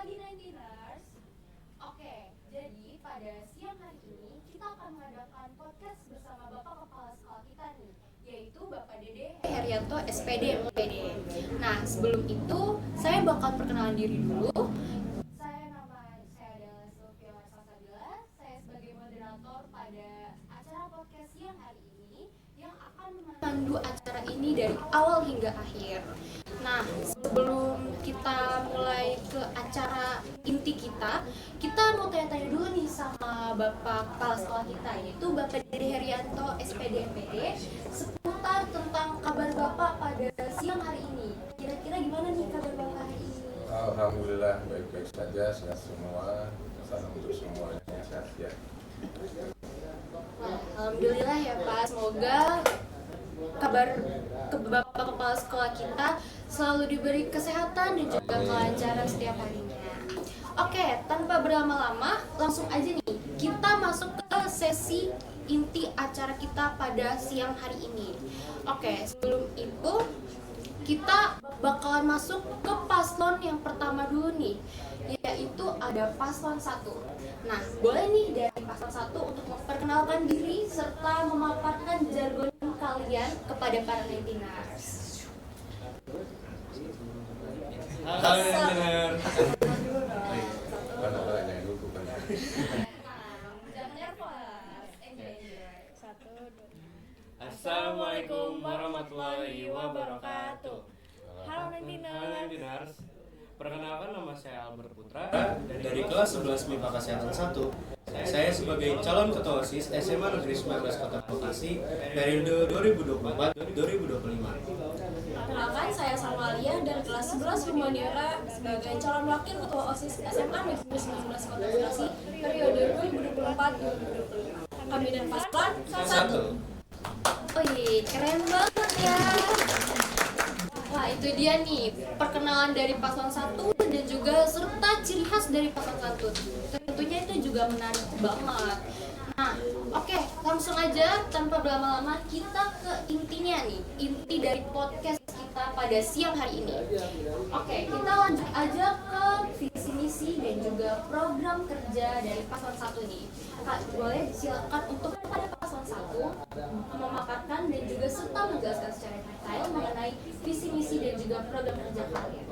pagi 19ers. Oke, jadi pada siang hari ini kita akan mengadakan podcast bersama Bapak Kepala Sekolah kita nih, yaitu Bapak Dede Herianto SPD MPD. Nah, sebelum itu saya bakal perkenalan diri dulu. Saya adalah Sylvia Salsabila. Saya sebagai moderator pada acara podcast siang hari ini yang akan memandu acara ini dari awal hingga akhir. Nah, sebelum kita mulai ke acara inti kita mau tanya-tanya dulu nih sama Bapak Kepala Sekolah kita, yaitu Bapak Dede Herianto SPD MPD, seputar tentang kabar Bapak pada siang hari ini. Kira-kira gimana nih kabar Bapak hari ini? Alhamdulillah baik-baik saja, sehat semua. Salam untuk semuanya yang sehat ya. Nah, alhamdulillah ya Pak, semoga kabar ke Bapak Kepala Sekolah kita selalu diberi kesehatan dan juga kelancaran setiap harinya. Oke, tanpa berlama-lama, langsung aja nih kita masuk ke sesi inti acara kita pada siang hari ini. Oke, sebelum itu kita bakalan masuk ke paslon yang pertama dulu nih, yaitu ada paslon 1. Nah, boleh nih dari paslon 1 untuk memperkenalkan diri serta memaparkan jargon kalian kepada para Nintiners. Halo Nintiners. Jangan dulu bukan. Jangan nervous. Assalamualaikum warahmatullahi wabarakatuh. Halo Nintiners. Perkenalkan, nama saya Albert Putra dari kelas 11 MIPA Kesehatan 1. Saya sebagai calon ketua OSIS SMA Negeri 19 Kota Bekasi periode 2024-2025. Perkenalkan, saya Salmalia dari kelas 11 Humaniora sebagai calon wakil ketua OSIS SMA Negeri 19 Kota Bekasi periode 2024-2025. Kami dan paslon 1. Wih, keren banget ya. Wah, itu dia nih perkenalan dari paslon 1 dan juga serta ciri khas dari paslon 1. Tentunya itu juga menarik banget. Nah, oke, langsung aja tanpa berlama-lama kita ke intinya nih, inti dari podcast kita pada siang hari ini. Oke, kita lanjut aja ke visi misi dan juga program kerja dari paslon 1 nih. Kak, boleh silakan untuk pada paslon 1 memaparkan dan juga serta menjelaskan secara detail mengenai visi misi dan juga program kerja kalian.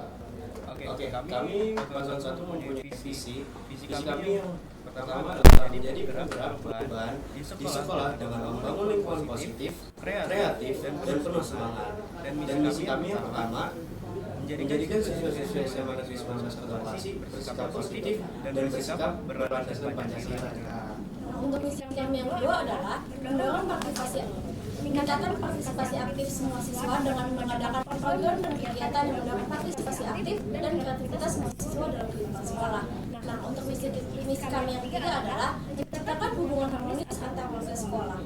Oke, kami paslon 1 mempunyai visi kami yang pertama adalah menjadi perubahan di sekolah dengan membangun lingkungan positif, kreatif, dan penuh semangat. Dan misi kami yang pertama menjadikan siswa-siswa SMA Negeri 19 Kota Bekasi bersikap positif dan bersikap berdasarkan Pancasila. Untuk misi kami yang kedua adalah mendorong meningkatkan partisipasi aktif semua siswa dengan mengadakan program dan kegiatan yang mendorong partisipasi aktif dan kreativitas semua siswa dalam kehidupan sekolah. Nah, untuk misi kami yang ketiga adalah menciptakan hubungan harmonis antar warga sekolah.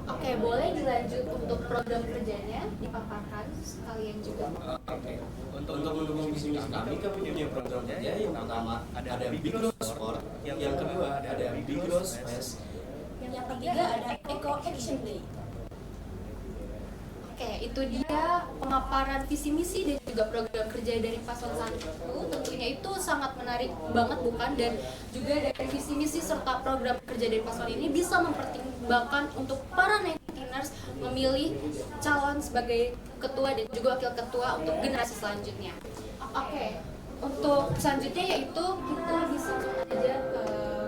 Oke, boleh dilanjut untuk program kerjanya dipaparkan sekalian juga. Oke. Untuk mendukung visi-misi kami punya program kerja yang pertama ada Big Growth Sport, yang kedua ada Big Growth Space, Yang ketiga ada Eco Action Day. Oke, itu dia pemaparan visi misi dan juga program kerja dari paslon 1. Tentunya itu sangat menarik banget bukan, dan juga dari visi misi serta program kerja dari paslon ini bisa mempertimbangkan untuk para Nintiners memilih calon sebagai ketua dan juga wakil ketua untuk generasi selanjutnya. Oke, untuk selanjutnya yaitu kita bisa aja ke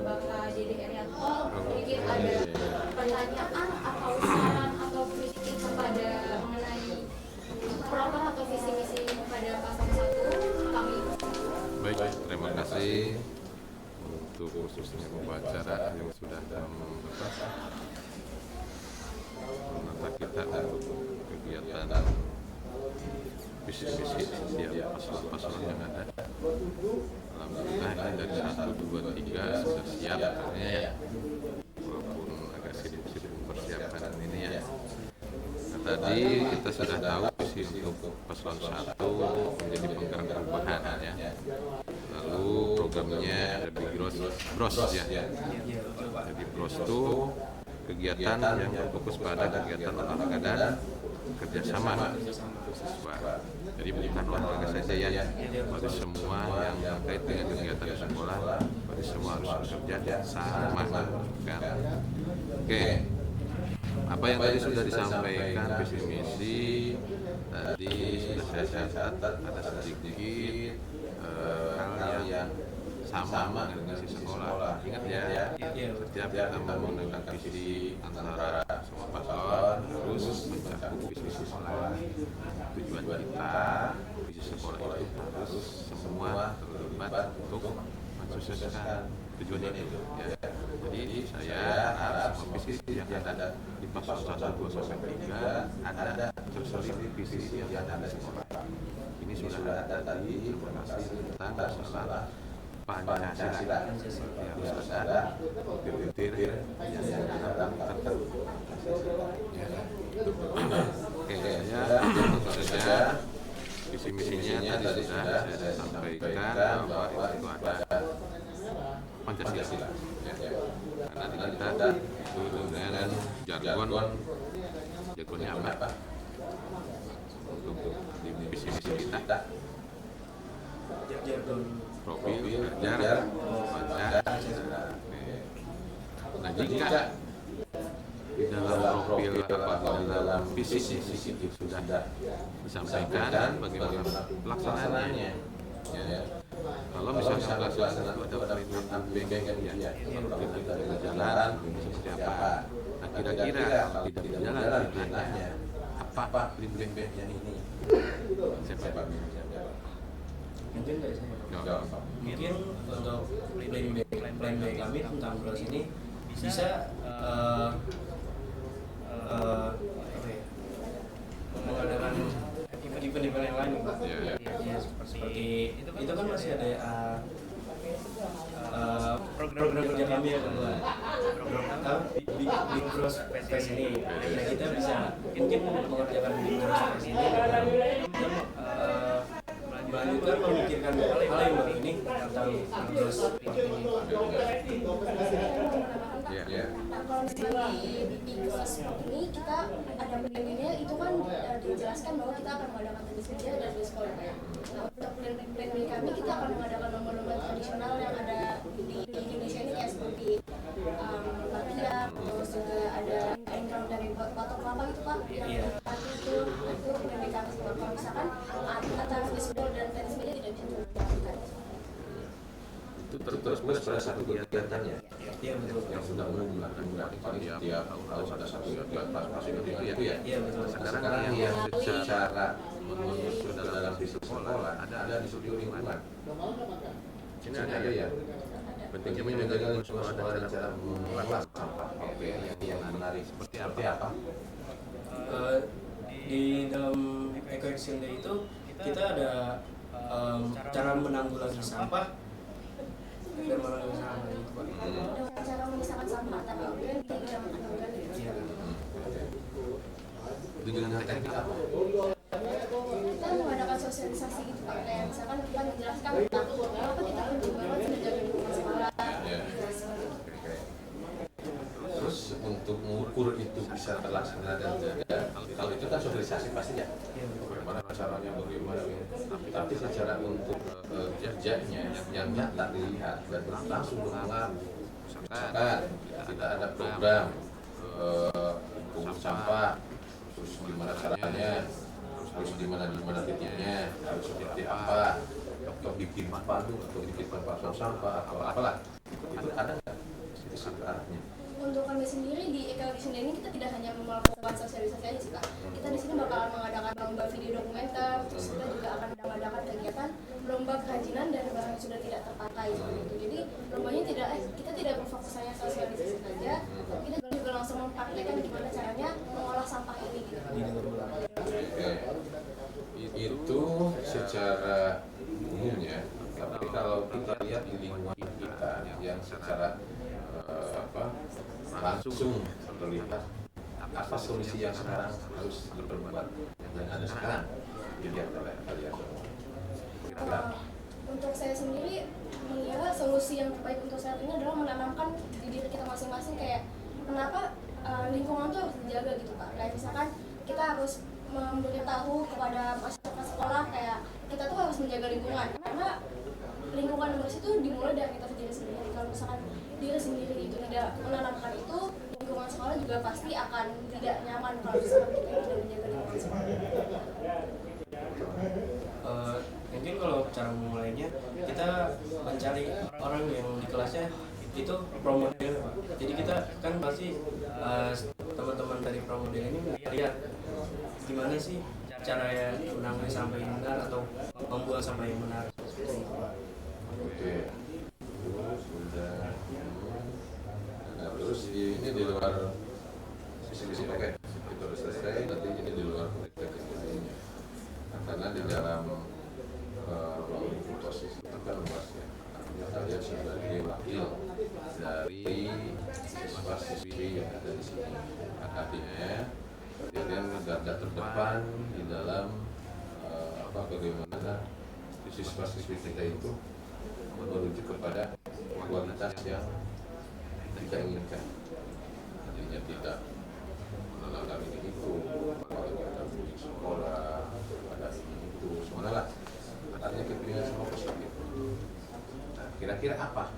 Bapak Dede Herianto, mungkin ada pertanyaan atau saran atau kritik kepada mengenai program atau visi misi pada paslon 1 kami. Baik, terima kasih untuk khususnya pembicara yang sudah menata kita untuk kegiatan visi-misi setiap paslon-paslon yang ada. Alhamdulillah ini dari 1, 2, 3 sudah siap katanya ya, walaupun agak sedikit mempersiapkan ini ya. Nah, tadi kita sudah tahu visi untuk paslon 1 menjadi penggerak perubahan ya. Lalu programnya ada Big Bros ya. Jadi Bros itu kegiatan yang berfokus pada kegiatan olahraga dan kerjasama siswa. Jadi bukan olahraga saja ya, bagi semua yang terkait dengan kegiatan di sekolah, bagi semua harus bekerja sama kan. Oke, apa yang tadi sudah disampaikan visi misi tadi sudah saya catat, ada sedikit hal yang sama dengan visi sekolah. Ingat ya, setiap kita menggunakan visi antara semua paslon harus mencakup visi sekolah. Tujuan kita visi sekolah itu harus semua terlibat untuk mensukseskan tujuan itu. Ya. Jadi saya harap semua visi yang ada di paslon 1, 2, sampai 3 ada terselip visi yang ada di sekolah. Ini sudah ada tadi informasi tentang masalah Pancasila. Harus ada titik yang dalam tertentu. Oke, saya saja visi misinya tadi sudah saya sampaikan bahwa itu ada Pancasila. Karena kita dengan jargonnya apa? Untuk visi misi kita. Profil, jarak, Pancasila. Nah, jika di dalam profil atau di dalam visi itu sudah disampaikan bagaimana pelaksanaannya. Ya. Kalau misalnya pelaksanaan itu ada perlindungan ya, kalau kita berjalan seperti apa? Nah, kira-kira kalau tidak berjalan ditanya apa perlindungannya ini? Siapa? Mungkin dari saya. Mungkin untuk plan B kami tentang kelas ini bisa mengadakan event-event yang lain, Pak. Ya, seperti itu kan masih ada program kerja kami ya, program Big Cross Fest ini. Nah, kita bisa mungkin mengerjakan Big Cross Fest ini kita melanjutkan memikirkan hal yang baru ini tentang Cross ini. Nah, kalau misalnya di kelas ini kita ada plan-nya itu kan dijelaskan bahwa kita akan mengadakan tenis meja dan di sekolah. Nah, untuk plan kami kita akan mengadakan lomba-lomba tradisional yang ada di Indonesia ini kayak seperti latihan, terus juga ada encounter dari batok kelapa gitu Pak. Yang itu plan kami. Kalau misalkan antara baseball dan tenis meja tidak bisa dilakukan. Itu terus pada satu kegiatan ya. Iya, betul. Yang sudah menggunakan tiap tahun ada satu kegiatan masing itu ya. Iya, betul. Sekarang yang secara menyusun dalam visi sekolah ada di studio lingkungan. Ini ada ya. Pentingnya menjaga sekolah dan cara mengelola sampah. Oke, yang menarik seperti apa? Di dalam Eco Action Day itu kita ada cara menanggulangi sampah dan menanggulangi sampah itu, Pak. Cara memisahkan sampah tapi kemudian kita bisa menanggulangan. Iya. Dengan teknik apa? Kita mengadakan sosialisasi gitu Pak, kayak misalkan kita menjelaskan tentang kenapa kita penting banget menjaga lingkungan sekolah. Terus untuk mengukur itu bisa terlaksana dan jaga, kalau itu kan sosialisasi pasti ya. Bagaimana caranya, bagaimana tapi secara untuk kerjanya yang nyata dilihat dan langsung berpengaruh. Misalkan kita ada program pungut sampah, terus gimana caranya, harus di mana titiknya, harus seperti apa, atau bikin pandu atau bikin papan sampah atau apalah, itu ada nggak itu arahnya? Untuk kami sendiri di Eco Action Day ini kita tidak hanya melakukan sosialisasi aja sih Kak. Kita di sini bakalan mengadakan lomba video dokumenter, terus kita juga akan mengadakan kegiatan lomba kerajinan dari barang yang sudah tidak terpakai seperti itu. Jadi lombanya kita tidak berfokus hanya sosialisasi saja, tapi kita juga langsung mempraktekkan gimana caranya mengolah sampah ini gitu. Itu secara umumnya, tapi kalau kita lihat di lingkungan kita yang secara langsung terlihat apa solusi yang sekarang harus diperbuat yang ada sekarang dilihat oleh kalian semua. Untuk saya sendiri mengira solusi yang terbaik untuk saat ini adalah menanamkan di diri kita masing-masing kayak kenapa lingkungan tuh harus dijaga gitu Pak. Kayak misalkan kita harus memberitahu kepada masyarakat sekolah kayak kita tuh harus menjaga lingkungan, karena lingkungan yang bersih itu dimulai dari kita sendiri. Kalau misalkan diri sendiri itu tidak menanamkan itu, lingkungan sekolah juga pasti akan tidak nyaman kalau misalkan kita tidak menjaga lingkungan sekolah. Mungkin kalau cara memulainya kita mencari orang yang di kelasnya itu promodel Pak. Jadi kita kan pasti teman-teman dari promodel ini lihat gimana sih cara ya menangani sampah yang benar atau membuang sampah yang benar. Oke. Nah, terus ini di luar visi-visi oke. Itu udah selesai. Nanti ini di luar ini. Nah, karena di dalam posisi itu kan luas ya. Artinya kalian sebagai wakil dari siswa-siswi yang ada di sini. Artinya kalian garda terdepan di dalam bagaimana siswa-siswi kita itu menuju kepada kualitas yang kita inginkan. Artinya tidak menolak ini itu, kalau kita punya sekolah, ada ini itu, semuanya lah. Artinya kepingan semua positif. Nah, kira-kira apa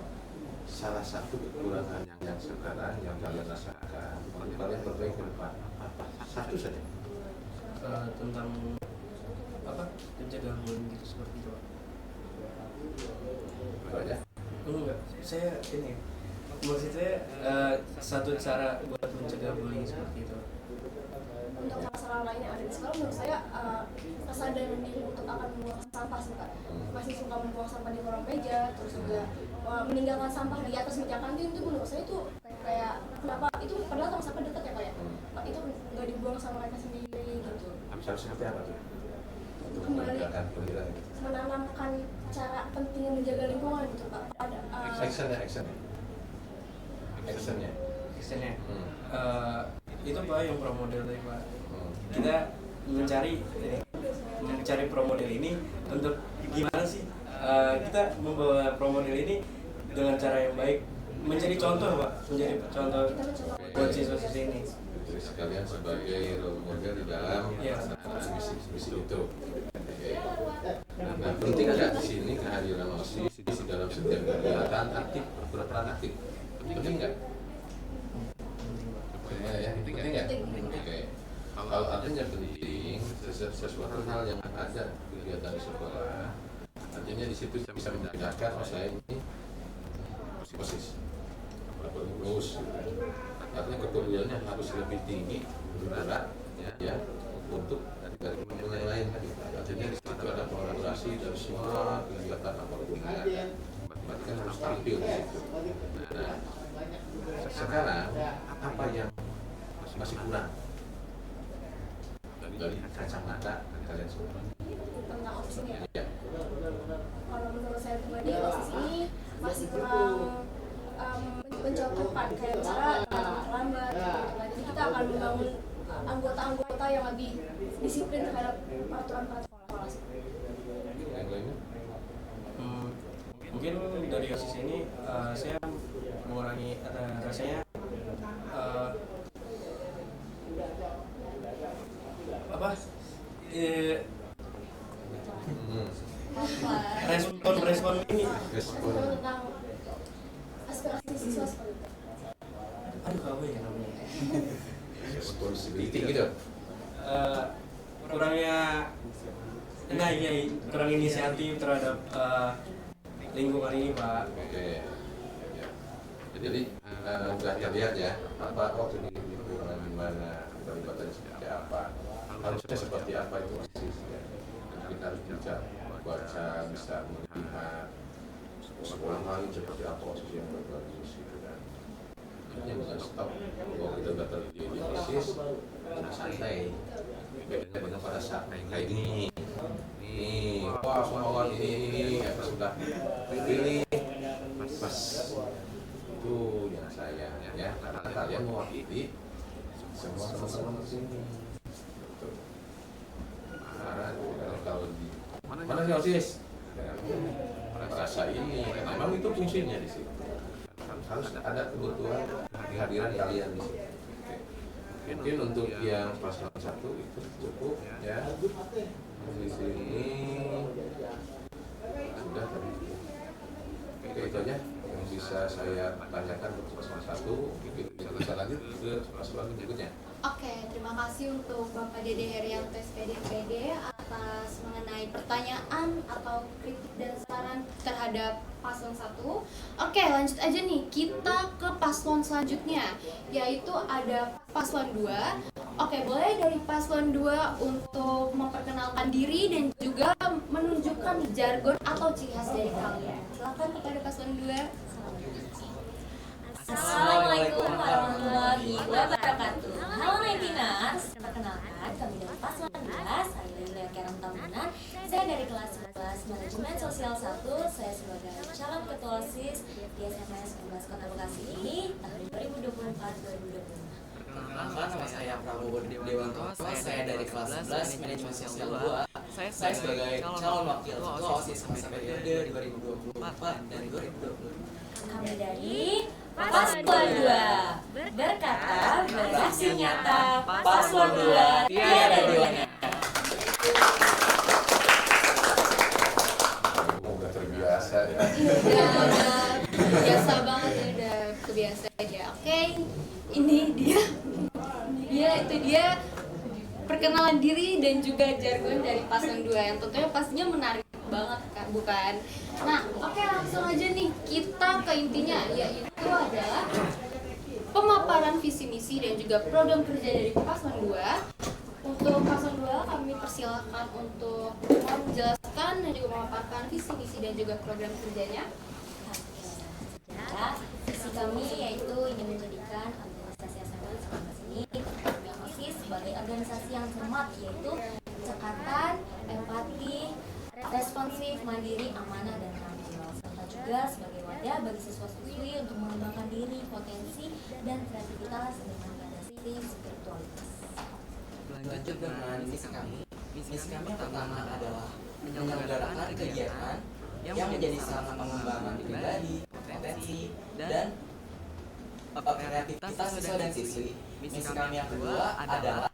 salah satu kekurangan yang sekarang yang kalian rasakan, kalian perbaiki ke depan? Apa? Satu saja. Tentang apa pencegahan bullying gitu seperti itu Pak. Aja? Enggak, saya ini maksud saya satu cara buat mencegah bullying seperti itu. Untuk masalah lain yang ada di sekolah, menurut saya kesadaran diri untuk akan membuang sampah sih Pak. Masih suka membuang sampah di kolong meja, terus juga meninggalkan sampah di atas meja kantin, itu menurut saya itu kayak kenapa itu padahal tong sampah dekat ya Pak ya. Pak itu nggak dibuang sama mereka sendiri gitu. Harus seperti apa tuh? Untuk Kembali menegakkan pemikiran itu. menanamkan cara pentingnya menjaga lingkungan gitu Pak. Ada Actionnya. Actionnya itu Pak yang pro model tadi Pak. Hmm. Kita mencari pro model ini untuk gimana sih kita membawa pro model ini dengan cara yang baik, menjadi contoh Pak, menjadi contoh buat siswa-siswi ini. Jadi sekalian sebagai role model di dalam pelaksanaan misi itu. Oke. Nah, penting nggak di sini kehadiran OSIS di dalam setiap kegiatan aktif, berperan aktif. Penting nggak? Ya, penting nggak? Oke. Kalau artinya penting, sesuatu hal yang ada kegiatan di sekolah, artinya di situ bisa membedakan saya ini OSIS, pengurus. Artinya kepeduliannya harus lebih tinggi, berat, ya, untuk dari yang lain. Artinya di situ ada kolaborasi dari semua kegiatan apapun yang ada. Berarti kan harus tampil di situ. Nah, sekarang apa yang masih kurang dari kacamata kalian semua tentang OSIS ini ya. ya? Kalau menurut saya pribadi OSIS ini masih kurang mencontohkan kayak cara terlambat. Jadi kita akan membangun anggota-anggota yang lebih disiplin terhadap peraturan sekolah. Yang lainnya? Mungkin dari OSIS ini saya mengurangi rasanya respon ini Tentang aspirasi siswa seperti itu. apa ya namanya Responsibility gitu. kurangnya kurang inisiatif terhadap lingkungan ini Pak. Oke. Ya. Jadi sudah terlihat ya apa ini kurang gimana, keterlibatannya seperti apa, harusnya seperti apa itu OSIS ya. Dan kita harus bisa baca, bisa melihat sekolah lain seperti apa OSIS yang berbagus gitu kan. Ini bukan stop bahwa kita udah terjadi di OSIS, kita santai. Bedanya dengan pada saat kayak gini. Nih, wah semua ini apa sudah pilih pas itu yang saya ya karena kalian mewakili semua teman-teman di sini. Karena kalau di mana sih OSIS? Rasa ini memang itu fungsinya di situ. Harus ada kebutuhan kehadiran kalian di situ. Oke. Mungkin untuk yang paslon 1 itu cukup ya. Di sini sudah tadi. Oke, itu aja yang bisa saya tanyakan untuk paslon 1. Bisa lanjut ke paslon berikutnya. Oke, terima kasih untuk Bapak Dede Herianto SPD MPD atas mengenai pertanyaan atau kritik dan saran terhadap paslon 1. Oke, lanjut aja nih, kita ke paslon selanjutnya, yaitu ada paslon 2. Oke, boleh dari paslon 2 untuk memperkenalkan diri dan juga menunjukkan jargon atau ciri khas dari kalian. Silakan kepada paslon 2. Assalamualaikum warahmatullahi wabarakatuh. Halo Nintiners, perkenalkan kami dari paslon 2. Saya Lila Kerem Tamunan. Saya dari kelas 11 Manajemen Sosial 1. Saya sebagai calon ketua OSIS di SMS 11 Kota Bekasi ini tahun 2024-2025. Perkenalkan, nama saya Prabowo Dewanto. Saya dari kelas 11 Manajemen Sosial 2. Saya sebagai calon wakil ketua OSIS masa periode 2024 dan 2025. Kami dari paslon 2. Berkata, beraksi nyata, paslon 2 tiada duanya. Udah terbiasa ya. Udah biasa banget ya, udah kebiasa aja. Oke, ini dia perkenalan diri dan juga jargon dari paslon 2 yang tentunya pastinya menarik banget kan, bukan? Nah, oke, langsung aja nih kita ke intinya, yaitu adalah pemaparan visi misi dan juga program kerja dari paslon 2. Untuk paslon 2 kami persilahkan untuk menjelaskan dan juga memaparkan visi misi dan juga program kerjanya. Ya, visi kami yaitu ingin menjadikan organisasi SMA 19 ini OSIS sebagai organisasi yang cermat, yaitu cekatan, empati, responsif, mandiri, amanah, dan tanggung jawab, serta juga sebagai wadah bagi siswa-siswi untuk mengembangkan diri, potensi, dan kreativitas dengan landasi spiritualitas. Lanjut dengan misi kami. Misi kami pertama adalah menyelenggarakan kegiatan yang menjadi sarana pengembangan pribadi, potensi, dan kreativitas siswa dan siswi. Misi kami yang kedua adalah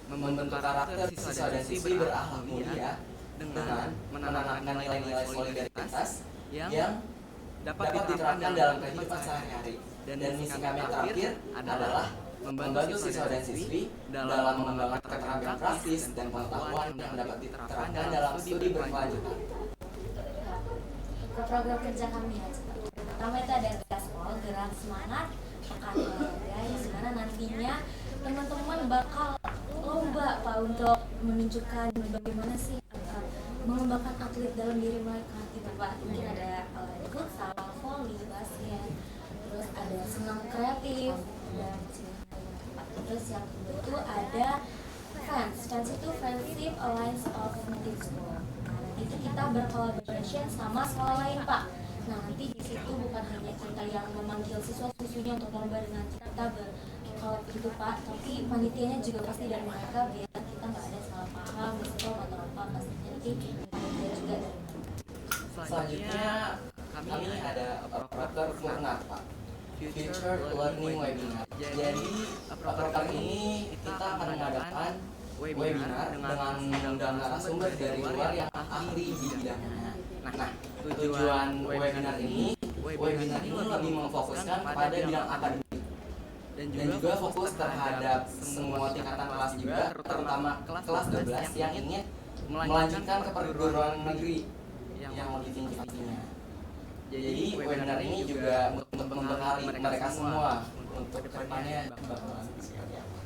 membentuk karakter siswa dan siswi berakhlak mulia dengan menanamkan nilai-nilai solidaritas yang dapat diterapkan dalam kehidupan sehari-hari. Dan misi kami yang terakhir adalah membantu siswa dan siswi dalam mengembangkan keterampilan praktis dan pengetahuan yang dapat diterapkan dalam studi berkelanjutan. Ke program kerja kami ya, pertama itu ada gaspol, gerak semangat pekan olahraga, yang mana nantinya teman-teman bakal lomba Pak untuk menunjukkan bagaimana sih mengembangkan atlet dalam diri mereka gitu Pak. Mungkin ada olahraga futsal, volley, basket, terus ada senam kreatif, dan terus yang kedua itu ada FANS itu Friendship Alliance of Native School. Nah, nanti itu kita berkolaborasi sama sekolah lain Pak. Nah, nanti di situ bukan hanya kita yang memanggil siswa-siswinya untuk lomba dengan kita berkolab gitu Pak, tapi panitianya juga pasti dari mereka biar kita nggak ada salah paham, miskom atau apa, pasti nanti panitia juga dari mereka. Selanjutnya kami ada proker Furna Pak, Future Learning Webinar. Jadi proker ini kita akan mengadakan webinar dengan mengundang narasumber dari luar yang ahli di bidangnya. Nah, tujuan webinar ini lebih memfokuskan kepada bidang akademik dan juga fokus terhadap semua tingkatan kelas juga, terutama kelas 12 yang ingin melanjutkan ke perguruan negeri yang lebih tinggi-tingginya. Jadi webinar ini juga untuk membekali mereka semua untuk kedepannya bakalan seperti apa.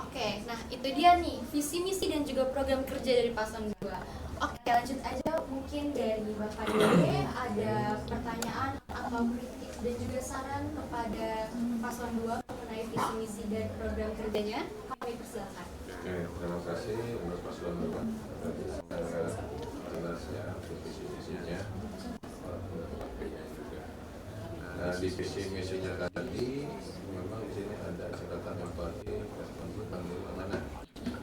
Oke, nah itu dia nih visi misi dan juga program kerja dari paslon 2. Oke, lanjut aja, mungkin dari Bapak Dede ada pertanyaan atau kritik dan juga saran kepada paslon 2 mengenai visi misi dan program kerjanya. Kami persilakan. Oke, terima kasih untuk paslon 2. Tadi secara jelas ya visi misinya. Nah, di visi misinya tadi memang di sini ada catatan empati, responsif, mandiri, amanah,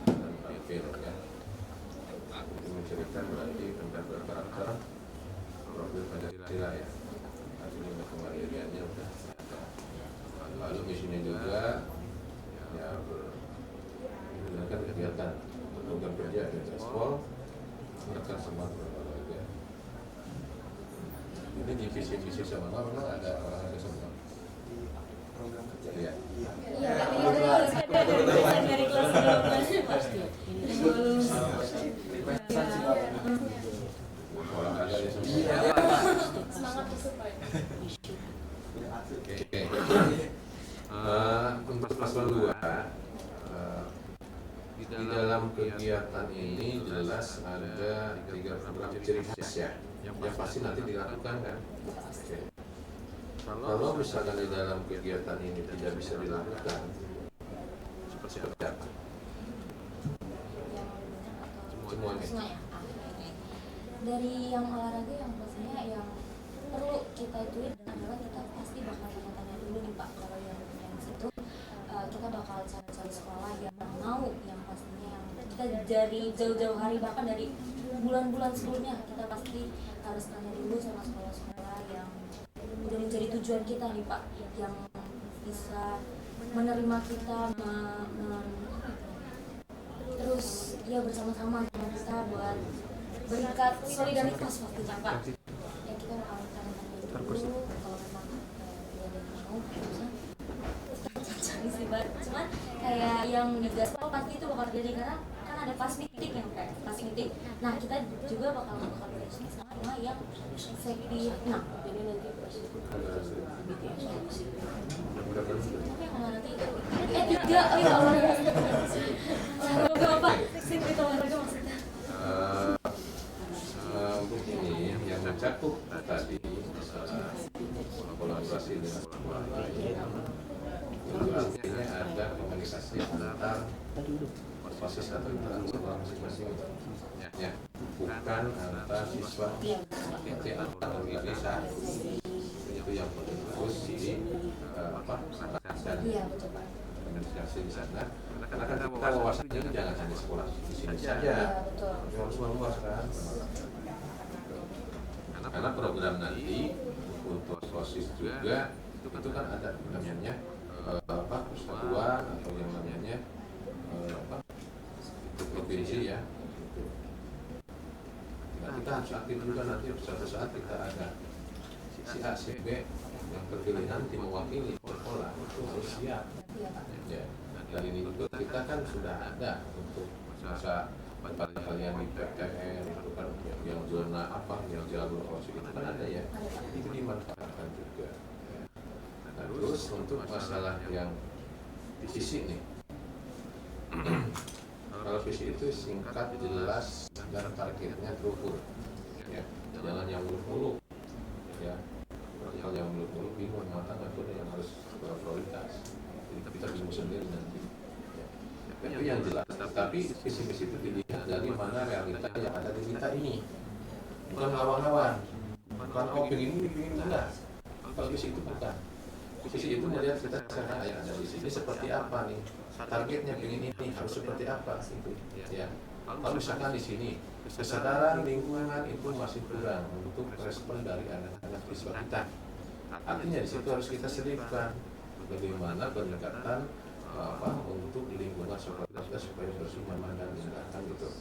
dan pemimpin ya. Itu menceritakan berarti tentang berkarakter, profil Pancasila ya. Artinya kemandiriannya sudah ada. Lalu misinya juga visi misi sama memang ada olahraga semua. Iya. Iya, dari kelas 12 pasti. Olahraga ya semua. Semangat tuh. Oke. Untuk pasal 2 di dalam kegiatan ini jelas ada 3 program ciri khas ya, yang pasti nanti dilakukan kan. Oke. Kalau misalkan di dalam kegiatan ini tidak bisa dilakukan, seperti apa? Semuanya. Dari yang olahraga yang pastinya yang perlu kita ituin adalah kita pasti bakal tanya dulu nih Pak, kalau yang situ kita bakal cari sekolah yang mau, yang pastinya yang kita dari jauh-jauh hari, bahkan dari bulan-bulan sebelumnya kita pasti harus tanya dulu sama sekolah-sekolah yang udah menjadi tujuan kita nih Pak, yang bisa menerima kita, terus ya bersama-sama dengan kita buat berikat solidaritas waktunya Pak. Ya kita bakal tanya-tanya dulu kalau memang tidak ada yang mau cari sih Pak. Cuman kayak yang di gaspol pasti itu bakal terjadi karena kan ada pas meeting yang kayak pas meeting. Nah kita juga bakal berkoordinasi sama yang safety. Nah jadi nanti tapi yang nanti tidak, oh ya olahraga apa? Safety olahraga maksudnya. Untuk ini yang mencakup tadi kolaborasi dengan sekolah lain, artinya ada komunikasi antar proses atau antara sekolah masing-masing, ya, bukan antar siswa, itu antar desa. Itu yang terus di dan komunikasi di sana. Karena kan kita wawasannya jangan hanya sekolah di sini saja, harus luas kan. Karena program nanti untuk sosis juga itu kan ada namanya persatuan atau yang namanya provinsi ya. Nah, kita harus aktif juga nanti suatu saat kita ada si A, si B yang terpilih nanti mewakili sekolah itu harus siap. Ya, dari ini juga kita kan sudah ada untuk masa kalian di PTN itu kan yang zona apa, yang jalur OSI itu kan ada ya, itu dimanfaatkan juga. Nah, terus untuk masalah yang visi nih, kalau visi itu singkat, jelas, dan targetnya terukur, ya, jangan yang muluk-muluk, ya. Kalau yang muluk-muluk bingung mata nggak ada yang harus prioritas, jadi kita bingung sendiri nanti. Itu yang jelas, tapi visi-visi itu dilihat dari mana realita yang ada di kita ini, bukan lawan-lawan, bukan pengen ini enggak. Kalau visi itu bukan, visi itu melihat kita sekarang yang ada di sini seperti apa nih, targetnya pengen ini harus seperti apa itu, ya. Kalau misalkan di sini kesadaran lingkungan itu masih kurang untuk respon dari anak-anak siswa kita, artinya di situ harus kita selipkan bagaimana pendekatan untuk lingkungan sekolah kita supaya bersih, nyaman dan menyenangkan gitu.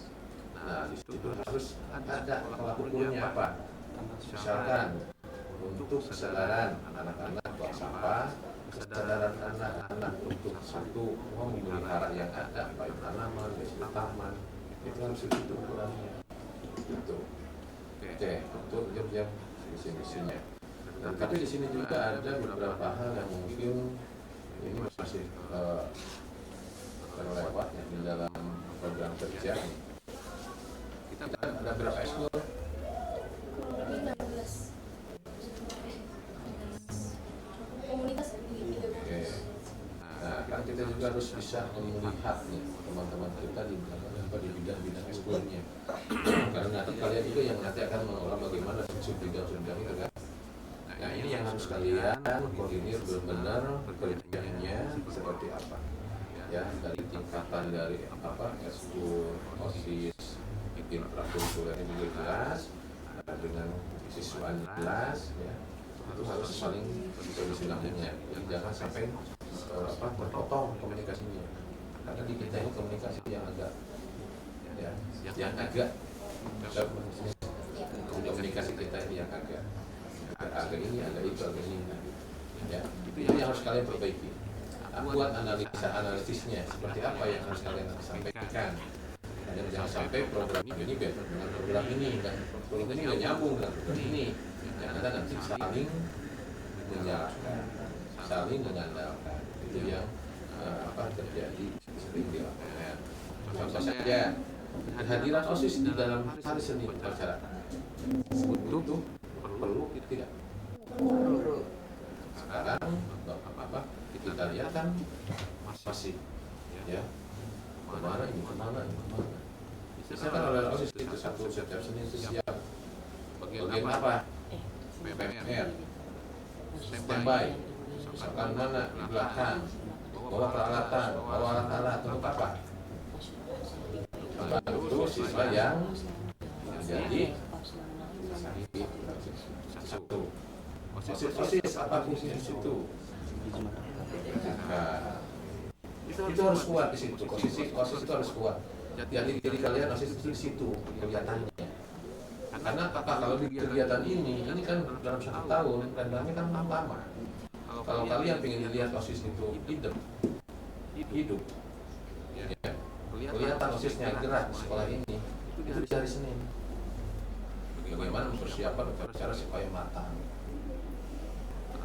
Nah di situ harus ada tolak ukurnya apa? Misalkan untuk kesadaran anak-anak buang sampah, kesadaran anak-anak untuk satu mau memelihara yang ada, baik tanaman, baik taman, itu harus itu ukurannya. Gitu. Oke, untuk jam-jam visi-misinya. Dan tapi di sini juga ada beberapa hal yang mungkin ini masih terlewat ya di dalam program kerja. Kita ada berapa ekskul? Komunitas. Oke. Nah, kan kita juga harus bisa melihat nih teman-teman kita di bidang-bidang ekskulnya. Karena nanti kalian juga yang nanti akan mengelola bagaimana bidang-bidang itu kan. Nah ini yang harus kalian koordinir benar-benar pekerjaannya seperti apa, ya dari tingkatan dari apa ekskul, OSIS, infrastrukturnya juga jelas, dengan siswaan jelas, ya itu harus saling bersilaturahmi. Jadi jangan sampai terpotong komunikasinya, karena di kita ini komunikasi yang agak komunikasi kita ini yang agak agak ini, agak itu, agak ini. Ya, itu yang harus kalian perbaiki. Buat analisisnya seperti apa yang harus kalian sampaikan. Dan jangan sampai program ini beda dengan program ini, dan program ini nggak nyambung dengan program ini. Yang ada nanti saling menyalahkan, saling mengandalkan. Itu yang terjadi sering di lapangan. Contoh saja, kehadiran OSIS di dalam hari Senin masyarakat butuh, perlu, tidak. Sekarang kita lihat kan masih ya kemana ini. Misalkan oleh OSIS itu setiap Senin itu siap bagian apa? PPR, standby, misalkan mana di belakang, bawa peralatan, bawa alat-alat untuk apa? Bantu siswa yang menjadi satu. OSIS apa fungsinya di situ? Itu harus kuat di situ. OSIS itu harus kuat. Jadi kalian OSIS itu di situ kelihatannya. Karena kalau di kegiatan ini kan dalam 1 tahun programnya kan lama. Kalau kalian ingin lihat OSIS itu hidup, ya, kelihatan OSISnya gerak di sekolah ini, itu di hari Senin. Bagaimana mempersiapkan cara supaya matang.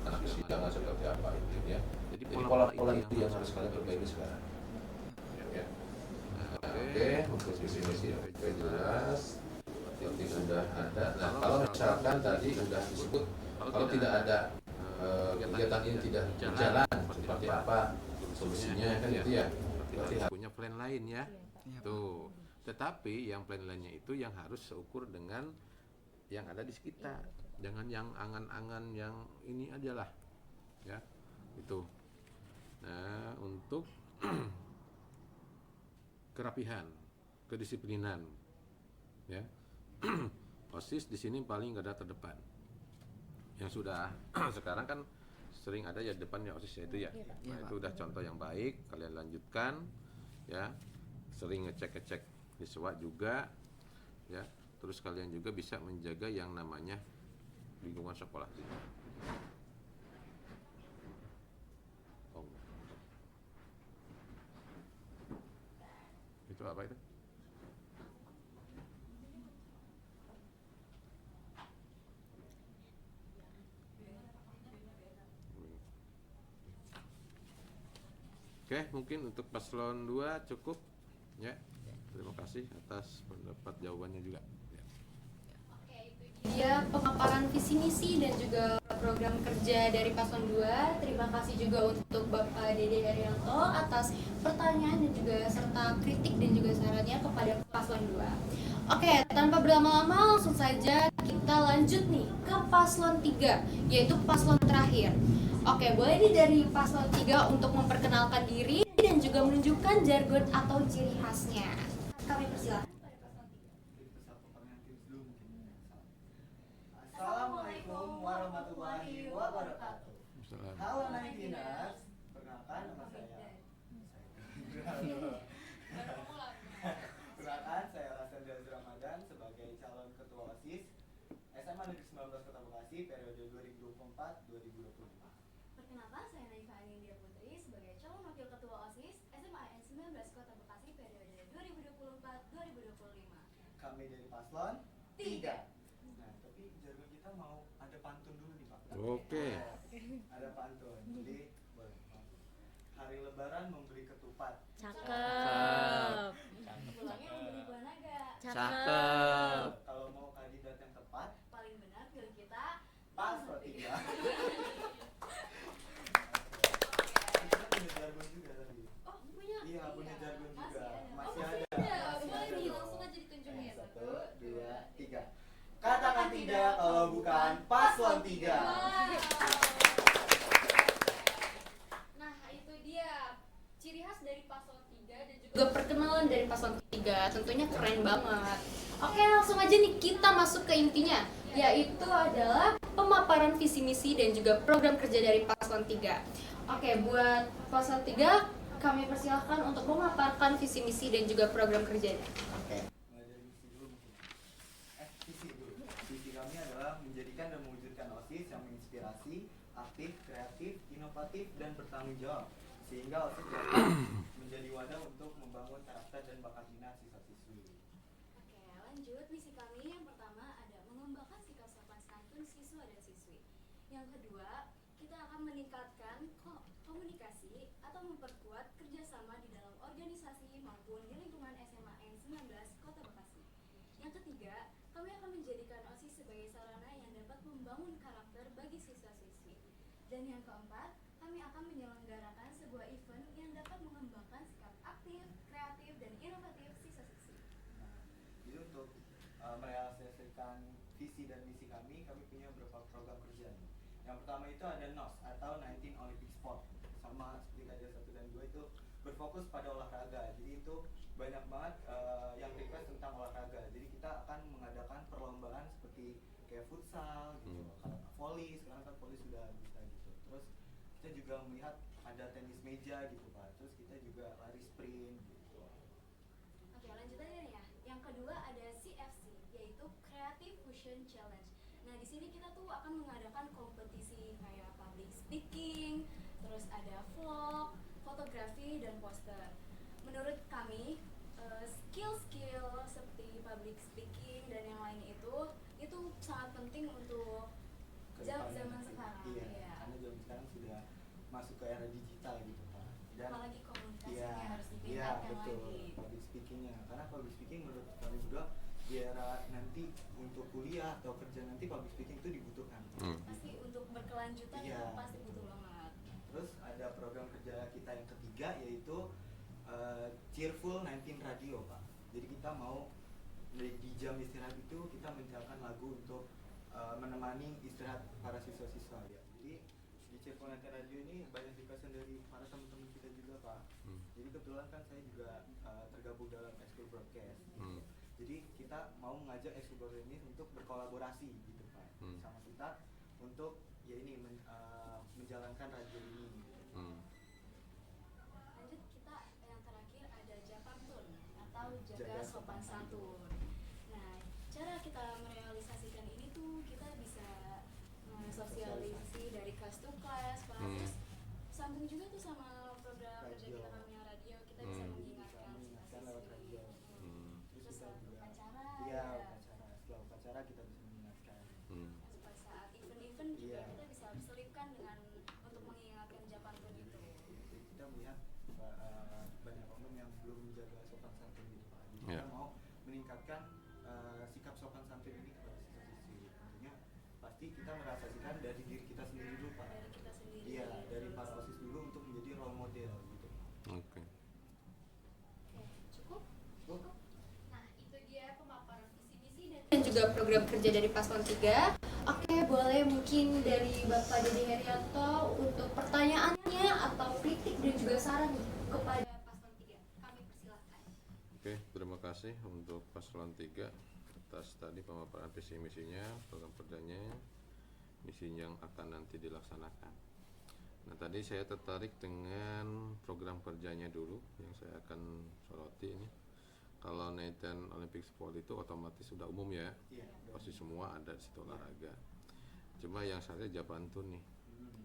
Anak persidangan seperti apa itu ya. Jadi pola-pola itu yang harus kalian perbaiki sekarang. Ya. Oke, untuk visi misi jelas. Yang sudah ada. Nah, kalau misalkan tadi sudah disebut, kalau tidak ada kegiatan ini tidak berjalan, seperti apa solusinya kan itu ya. Berarti punya plan lain ya. Tuh. Tetapi yang plan lainnya itu yang harus seukur dengan yang ada di sekitar. Jangan yang angan-angan yang ini aja lah. Ya. Itu. Nah, untuk kerapihan, kedisiplinan. Ya. OSIS di sini paling garda terdepan. Yang sudah sekarang kan sering ada ya depannya OSIS itu ya. Nah, itu udah contoh yang baik, kalian lanjutkan ya. Sering ngecek di SWA juga ya. Terus kalian juga bisa menjaga yang namanya lingkungan sekolah. Itu apa itu? Oke, mungkin untuk paslon 2 cukup ya. Terima kasih atas pendapat jawabannya juga. Ya. Oke, itu dia pemaparan visi misi dan juga program kerja dari paslon 2. Terima kasih juga untuk Bapak Dede Herianto atas pertanyaan dan juga serta kritik dan juga sarannya kepada paslon 2. Oke, tanpa berlama-lama langsung saja kita lanjut nih ke paslon 3, yaitu paslon terakhir. Oke, boleh nih dari paslon 3 untuk memperkenalkan diri dan juga menunjukkan jargon atau ciri khasnya. Kami persilahkan pada paslon 3. Assalamualaikum warahmatullahi wabarakatuh. Halo Naik Dinas, perkenalkan nama saya. Perkenalkan saya Rasanda Ramadan sebagai calon ketua OSIS SMA Negeri 19 Kota Bekasi periode 2024-2025. Perkenalkan, saya Naifa Anindya Putri sebagai calon wakil ketua OSIS SMA AN 19 Kota Bekasi periode 2024-2025. Kami dari paslon 3. Nah, tapi jargon kita mau ada pantun dulu nih Pak. Oke. Ada pantun. Jadi boleh. Hari Lebaran memberi ketupat. Cakep. Pulangnya memberi buah naga. Cakep. Kalau mau kandidat yang tepat, Paling benar pilih kita. paslon 3. Kita punya jargon juga tadi. Oh, punya. Iya, punya jargon juga. Masih Masih ada. ada. Boleh nih, langsung aja ditunjukin. 1, 2, 3. Katakan tidak kalau bukan paslon 3. Nah, itu dia ciri khas dari paslon 3 dan juga perkenalan dari paslon 3. Tentunya keren banget. Oke, langsung aja nih kita masuk ke intinya, yaitu adalah pemaparan visi misi dan juga program kerja dari paslon 3. Oke, buat paslon 3 kami persilahkan untuk memaparkan visi misi dan juga program kerjanya. Oke. Mulai dari misi dulu mungkin. Visi dulu. Visi kami adalah menjadikan dan mewujudkan OSIS inspirasi, aktif, kreatif, inovatif, dan bertanggung jawab, sehingga OSIS dapat menjadi wadah untuk membangun karakter dan bakat minat siswa-siswi. Oke, lanjut. Misi kami yang pertama ada mengembangkan sikap sopan santun siswa dan siswi. Yang kedua, kita akan meningkatkan komunikasi atau memperkuat kerjasama di dalam organisasi maupun di lingkungan SMA N19 Kota Bekasi. Yang ketiga, kami akan menjadikan OSIS sebagai sarana yang dapat membangun karakter bagi siswa-siswi. Dan yang keempat, kami akan menyelenggarakan sebuah event yang dapat mengembangkan sikap aktif, kreatif, dan inovatif siswa-siswi. Nah, jadi untuk merealisasikan visi dan misi kami punya beberapa program kerja nih. Yang pertama itu ada NOS atau 19 Olympic Sport, sama seperti kajian 1 dan 2 itu berfokus pada olahraga. Jadi itu banyak banget yang request tentang olahraga. Jadi kita akan mengadakan perlombaan seperti kayak futsal gitu, kalau volley sekarang kan volley sudah bisa gitu. Terus kita juga melihat ada tenis meja gitu Pak. Terus kita juga lari sprint gitu. Oke, lanjut aja nih ya. Yang kedua ada CFC, yaitu Creative Fusion Challenge. Nah, di sini kita tuh akan mengadakan kompetisi kayak public speaking, terus ada vlog, fotografi, dan poster. Menurut kami, skill-skill seperti public speaking dan yang lain itu sangat penting untuk zaman sekarang. Iya, Ya. karena zaman sekarang sudah masuk ke era digital gitu Pak. Dan Apalagi komunikasinya iya, harus iya ditingkatkan betul, lagi. public speakingnya. Karena public speaking menurut kami juga di era nanti untuk kuliah atau kerja nanti public speaking itu dibutuhkan. Pasti untuk berkelanjutan Iya. itu pasti butuh banget. Terus ada program kerja kita yang ketiga yaitu Cheerful 19 Radio Pak. Jadi kita mau di jam istirahat itu kita menciptakan lagu untuk menemani istirahat para siswa-siswa ya. Jadi di Cheerful 19 Radio ini banyak requestan dari para teman-teman kita juga Pak. Jadi kebetulan kan saya juga tergabung dalam Ekskul Broadcast. Gitu. Jadi kita mau mengajak Ekskul Broadcast ini untuk berkolaborasi gitu Pak sama kita untuk ya ini menjalankan radio ini. Gitu. Lanjut, kita yang terakhir ada Japantun atau jaga sopan santun. Nah, cara kita merealisasikan ini tuh kita bisa sosialisasi dari kelas to kelas, terus sambung juga tuh sama program kerja kita kami yang radio, kita bisa mengingatkan mengingatkan lewat radio. terus kita juga upacara, iya ya. upacara, setelah upacara kita bisa mengingatkan. Pada saat event-event juga Iya. kita bisa selipkan dengan untuk mengingatkan Japantun itu. Jadi kita melihat banyak oknum yang belum menjaga sopan santun gitu Pak. Jadi Iya. kita mau meningkatkan sikap sopan santun ini kepada siswa-siswi. Tentunya pasti kita merealisasikan dari diri kita sendiri dulu Pak. Dari kita sendiri. Iya, dari para OSIS dulu untuk menjadi role model gitu. Oke. Oke, cukup? Cukup? Nah, itu dia pemaparan visi misi dan juga program kerja dari Paslon 3. Oke, boleh mungkin dari Bapak Dede Herianto untuk pertanyaannya atau kritik dan juga saran nih kepada Paslon 3. Kami persilahkan. Oke, terima kasih untuk paslon 3 atas tadi pemaparan visi misinya, program kerjanya, misi yang akan nanti dilaksanakan. Nah, tadi saya tertarik dengan program kerjanya dulu yang saya akan soroti ini. Kalau Nathan Olympic Sport itu otomatis sudah umum ya, Iya. pasti semua ada di situ olahraga. Cuma yang saya Japantun nih,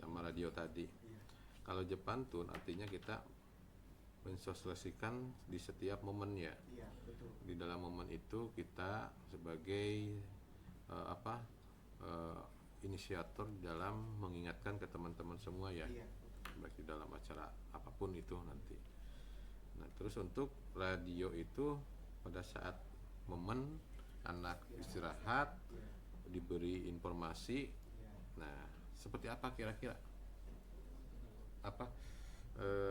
sama radio tadi. Iya. Kalau Japantun artinya kita mensosialisasikan di setiap momen ya. Iya, betul. Di dalam momen itu kita sebagai inisiator dalam mengingatkan ke teman-teman semua ya, Iya. baik di dalam acara apapun itu nanti. Nah, terus untuk radio itu pada saat momen anak istirahat Iya. diberi informasi. Iya. Nah, seperti apa kira-kira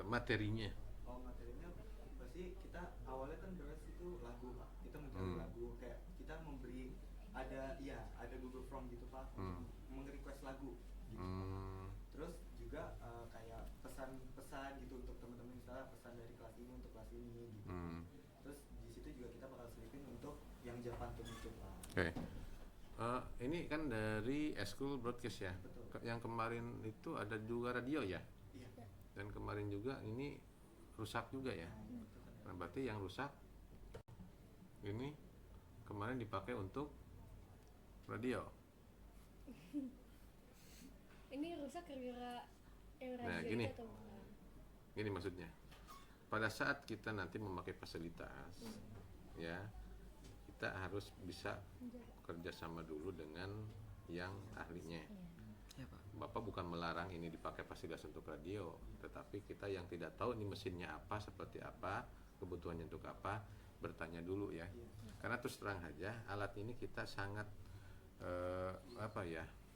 materinya? Oh, materinya pasti kita awalnya kan beres itu lagu Pak. Kita mencari lagu kayak kita memberi ada Google Form gitu Pak untuk meng-request lagu gitu. Terus juga kayak pesan-pesan gitu untuk teman-teman, misalnya pesan dari kelas ini untuk kelas ini gitu. Terus di situ juga kita bakal selipin untuk yang Japantun itu Pak. Oke. Ini kan dari Ekskul Broadcast ya. Betul. Yang kemarin itu ada juga radio ya. Iya. Dan kemarin juga ini rusak juga ya. Nah, itu kan. Nah, berarti yang rusak ini kemarin dipakai untuk radio. Ini rusak gara-gara yang radio Nah, gini. itu atau bukan? Gini maksudnya, pada saat kita nanti memakai fasilitas, ya kita harus bisa kerjasama dulu dengan yang ahlinya. Ya, Pak. Bapak bukan melarang ini dipakai fasilitas untuk radio, tetapi kita yang tidak tahu ini mesinnya apa, seperti apa, kebutuhannya untuk apa, bertanya dulu ya. Karena terus terang aja, alat ini kita sangat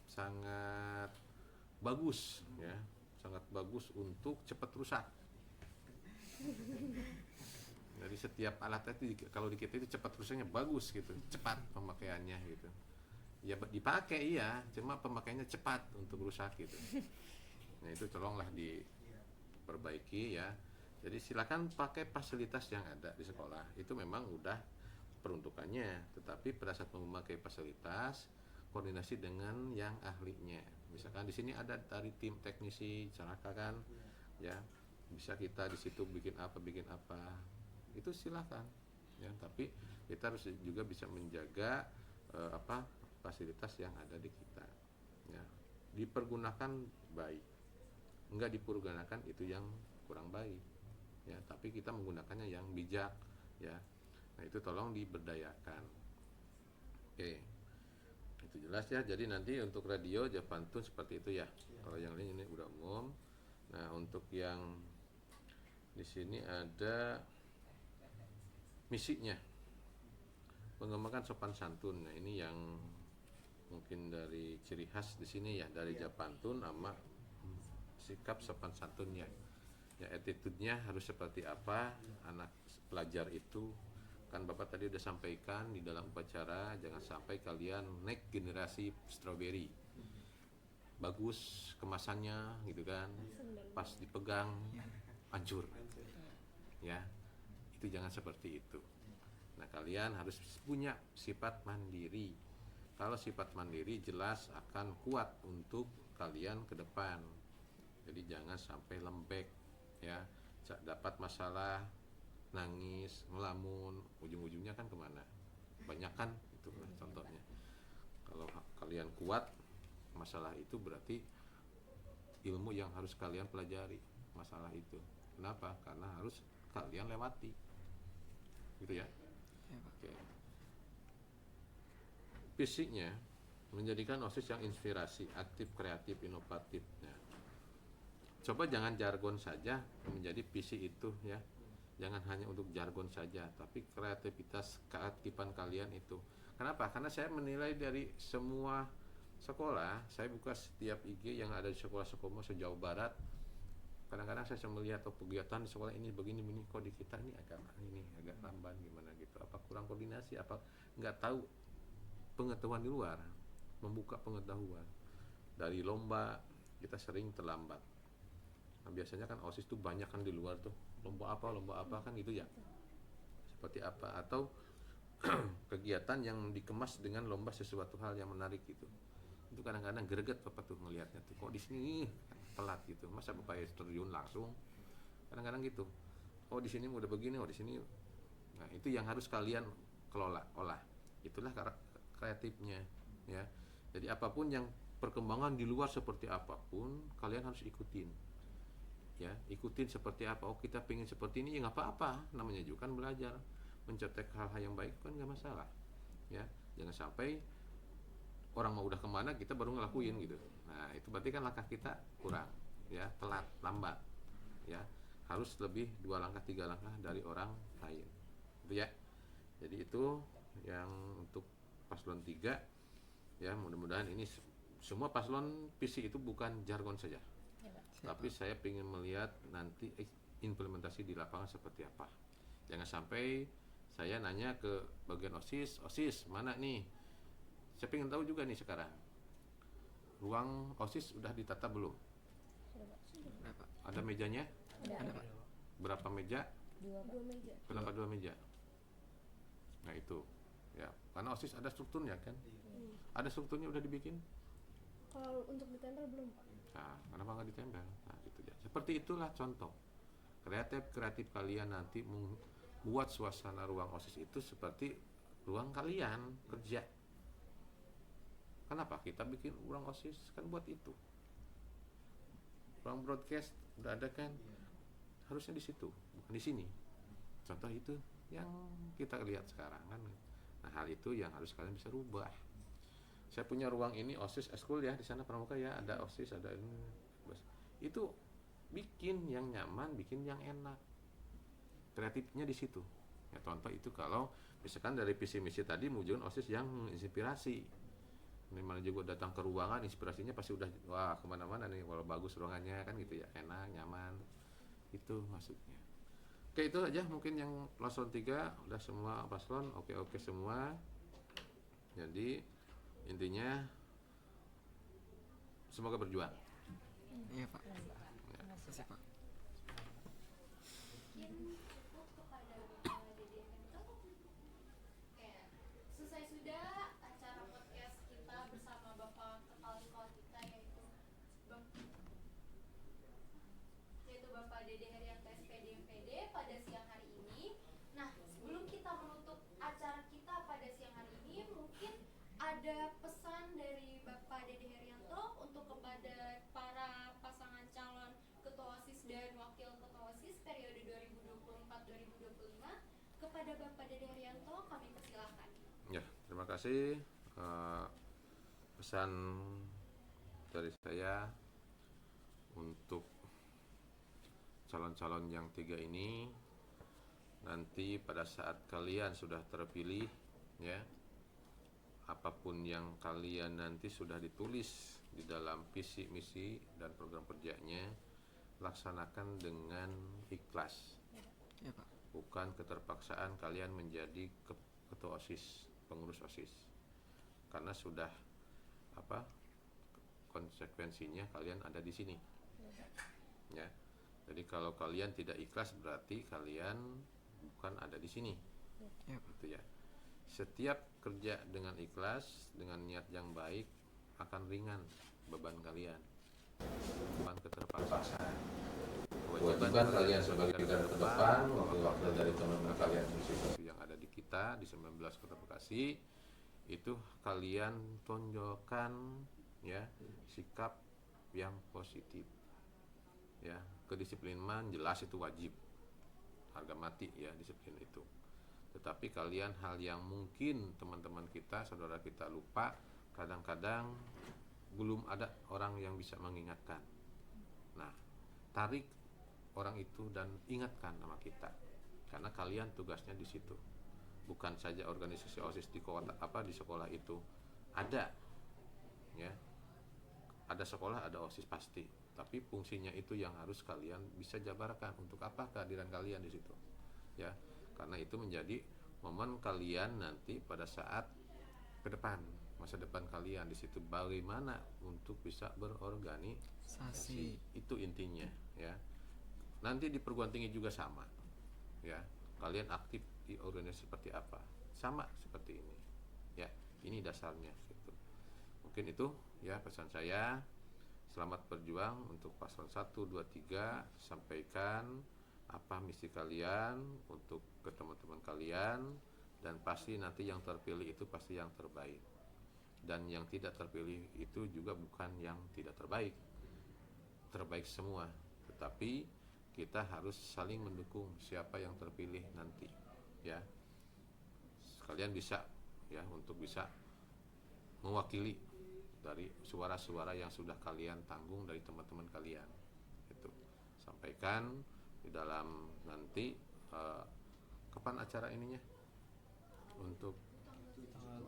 sangat bagus ya, sangat bagus untuk cepat rusak. Jadi setiap alat itu kalau di kita itu cepat rusaknya bagus gitu, cepat pemakaiannya gitu. Ya dipakai iya, cuma pemakaiannya cepat untuk rusak gitu. Nah itu tolonglah diperbaiki ya. Jadi silakan pakai fasilitas yang ada di sekolah. Itu memang udah peruntukannya, tetapi pada saat memakai fasilitas koordinasi dengan yang ahlinya. Misalkan di sini ada dari tim teknisi celaka kan, ya bisa kita di situ bikin apa, itu silakan. Ya, tapi kita harus juga bisa menjaga fasilitas yang ada di kita. Ya, dipergunakan baik, enggak dipergunakan itu yang kurang baik. Ya, tapi kita menggunakannya yang bijak. Ya, nah itu tolong diberdayakan. Oke. Itu jelas ya. Jadi nanti untuk radio Japantun seperti itu ya. Kalau yang lain ini udah umum. Nah, untuk yang di sini ada misinya. Mengembangkan sopan santun. Nah, ini yang mungkin dari ciri khas di sini ya, dari Japantun sama sikap sopan santunnya. Ya, attitude-nya harus seperti apa anak pelajar itu. Kan Bapak tadi udah sampaikan di dalam upacara, jangan sampai kalian naik generasi strawberry. Bagus kemasannya gitu kan, pas dipegang hancur. Ya, itu jangan seperti itu. Nah, kalian harus punya sifat mandiri. Kalau sifat mandiri jelas akan kuat untuk kalian ke depan. Jadi jangan sampai lembek ya, dapat masalah nangis, ngelamun, ujung-ujungnya kan kemana? Banyak kan itu contohnya. Kalau kalian kuat masalah itu berarti ilmu yang harus kalian pelajari masalah itu. Kenapa? Karena harus kalian lewati. Gitu ya. Oke. Fisiknya menjadikan OSIS yang inspirasi, aktif, kreatif, inovatif. Ya. Coba jangan jargon saja menjadi visi itu ya. Jangan hanya untuk jargon saja, tapi kreativitas, keaktifan kalian itu. Kenapa? Karena saya menilai dari semua sekolah, saya buka setiap IG yang ada di sekolah-sekolah sejauh barat. Kadang-kadang saya melihat kegiatan di sekolah ini begini, kok di kita ini agak lamban gimana gitu. Apa kurang koordinasi? Apa nggak tahu pengetahuan di luar, membuka pengetahuan. Dari lomba kita sering terlambat. Nah, biasanya kan OSIS tuh banyak kan di luar tuh. Lomba apa kan gitu ya. Seperti apa atau kegiatan yang dikemas dengan lomba sesuatu hal yang menarik gitu. Itu kadang-kadang greget Bapak tuh ngelihatnya tuh. Kok di sini telat gitu. Masa Bapak terjun langsung? Kadang-kadang gitu. Oh di sini udah begini, oh di sini. Nah, itu yang harus kalian olah. Itulah kreatifnya ya. Jadi apapun yang perkembangan di luar seperti apapun, kalian harus ikutin. Ya, ikutin seperti apa. Oh kita pengen seperti ini ya nggak apa-apa, namanya juga kan belajar, mencetak hal-hal yang baik kan nggak masalah ya. Jangan sampai orang mau udah kemana kita baru ngelakuin gitu. Nah itu berarti kan langkah kita kurang ya, telat, lambat ya. Harus lebih 2 langkah 3 langkah dari orang lain gitu ya. Jadi itu yang untuk paslon 3 ya. Mudah-mudahan ini semua paslon visi itu bukan jargon saja, tapi saya ingin melihat nanti implementasi di lapangan seperti apa. Jangan sampai saya nanya ke bagian OSIS mana nih? Saya ingin tahu juga nih sekarang. Ruang OSIS udah ditata belum? Ada mejanya? Ada. Berapa meja? 2 meja. Kenapa 2 meja? Nah itu ya, karena OSIS ada strukturnya kan? Ada strukturnya udah dibikin? Kalau untuk ditempel belum, Pak. Nah, kenapa nggak ditempel? Nah, gitu ya. Seperti itulah contoh kreatif kalian nanti membuat suasana ruang OSIS itu seperti ruang kalian kerja. Kenapa kita bikin ruang OSIS? Kan buat itu. ruang broadcast udah ada kan, harusnya di situ bukan di sini. Contoh itu yang kita lihat sekarang kan. Nah, hal itu yang harus kalian bisa rubah. Saya punya ruang ini OSIS eskul ya, di sana pramuka ya, ada OSIS, ada ini. Itu bikin yang nyaman, bikin yang enak. Kreatifnya di situ. Ya, contoh itu kalau misalkan dari visi misi tadi muncul OSIS yang menginspirasi. Ini malah juga datang ke ruangan, inspirasinya pasti udah wah kemana-mana nih, walau bagus ruangannya kan gitu ya, enak, nyaman. Itu maksudnya. Oke, itu aja mungkin yang paslon 3 udah semua paslon oke semua. Jadi intinya semoga berjuang. Iya Pak. Mungkin cukup kepada Bapak Dede Herianto. Oke, selesai sudah acara podcast kita bersama Bapak Kepala Sekolah kita yaitu Bapak Dede Herianto SPD MPD pada siang hari ini. Nah, sebelum kita menutup acara kita pada siang hari ini, mungkin ada pesan dari Bapak Dede Herianto untuk kepada para pasangan calon Ketua OSIS dan Wakil Ketua OSIS periode 2024-2025. Kepada Bapak Dede Herianto kami persilahkan. Ya, terima kasih. Pesan dari saya untuk calon-calon yang 3 ini, nanti pada saat kalian sudah terpilih ya, apapun yang kalian nanti sudah ditulis di dalam visi misi dan program kerjanya, laksanakan dengan ikhlas. Iya Pak. Bukan keterpaksaan kalian menjadi ketua OSIS, pengurus OSIS. Karena sudah konsekuensinya kalian ada di sini. Ya. Jadi kalau kalian tidak ikhlas berarti kalian bukan ada di sini. Iya. Gitu ya. Setiap kerja dengan ikhlas, dengan niat yang baik, akan ringan beban kalian. Bukan keterpaksaan. Kewajiban kalian sebagai garda terdepan, wakil-wakil dari teman-teman kalian yang ada di kita di 19 Kota Bekasi, itu kalian tonjolkan ya sikap yang positif. Ya, kedisiplinan jelas itu wajib, harga mati ya disiplin itu. Tetapi kalian hal yang mungkin teman-teman kita, saudara kita lupa, kadang-kadang belum ada orang yang bisa mengingatkan. Nah, tarik orang itu dan ingatkan nama kita, karena kalian tugasnya di situ. Bukan saja organisasi OSIS di kota di sekolah itu ada, ya, ada sekolah ada OSIS pasti. Tapi fungsinya itu yang harus kalian bisa jabarkan untuk apa kehadiran kalian di situ, ya. Karena itu menjadi momen kalian nanti pada saat ke depan, masa depan kalian di situ bagaimana untuk bisa berorganisasi. Itu intinya, ya. Nanti di perguruan tinggi juga sama, ya. Kalian aktif di organisasi seperti apa? Sama seperti ini, ya. Ini dasarnya gitu. Mungkin itu ya pesan saya. Selamat berjuang untuk paslon 1, 2, 3. Sampaikan apa misi kalian untuk ke teman-teman kalian, dan pasti nanti yang terpilih itu pasti yang terbaik, dan yang tidak terpilih itu juga bukan yang tidak terbaik, terbaik semua. Tetapi kita harus saling mendukung siapa yang terpilih nanti, ya. Kalian bisa ya untuk bisa mewakili dari suara-suara yang sudah kalian tanggung dari teman-teman kalian. Itu sampaikan di dalam nanti kapan acara ininya? Untuk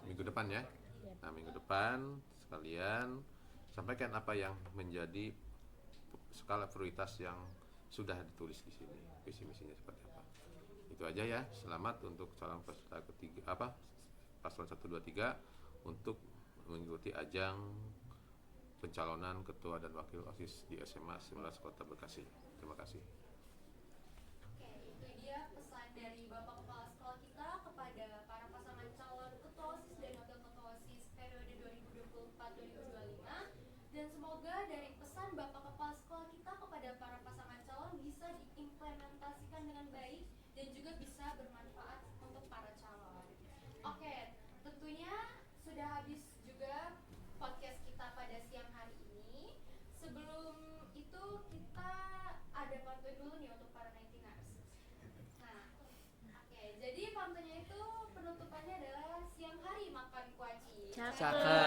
minggu depan ya. Nah, minggu depan sekalian sampaikan apa yang menjadi skala prioritas yang sudah ditulis di sini, visi misinya seperti apa. Itu aja ya. Selamat untuk calon peserta ketiga paslon 1, 2, 3 untuk mengikuti ajang pencalonan ketua dan wakil OSIS di SMA 19 Kota Bekasi. Terima kasih. Oke, itu dia pesan dari Bapak Kepala Sekolah kita kepada para pasangan calon ketua OSIS dan wakil ketua OSIS periode 2024-2025. Dan semoga dari pesan Bapak Kepala Sekolah kita kepada para pasangan calon bisa diimplementasikan dengan baik dan juga bisa bermanfaat untuk para calon. Oke, tentunya sudah habis juga podcast kita pada siang hari ini. Sebelum itu Cakep.